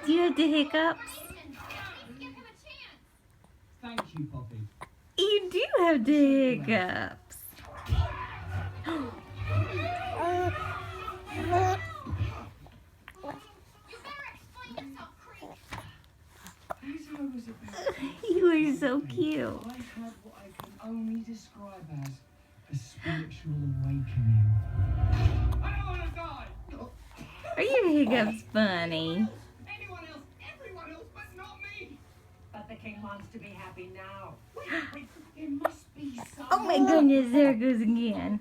Do you have the hiccups? Thank you, Poppy. You do have the hiccups. You are so cute. I had what I can only describe as a spiritual awakening. I don't want to die! Are your hiccups funny? Anyone else, everyone else, but not me! But the king wants to be happy now. Wait, there must be some... Oh my goodness, there it goes again.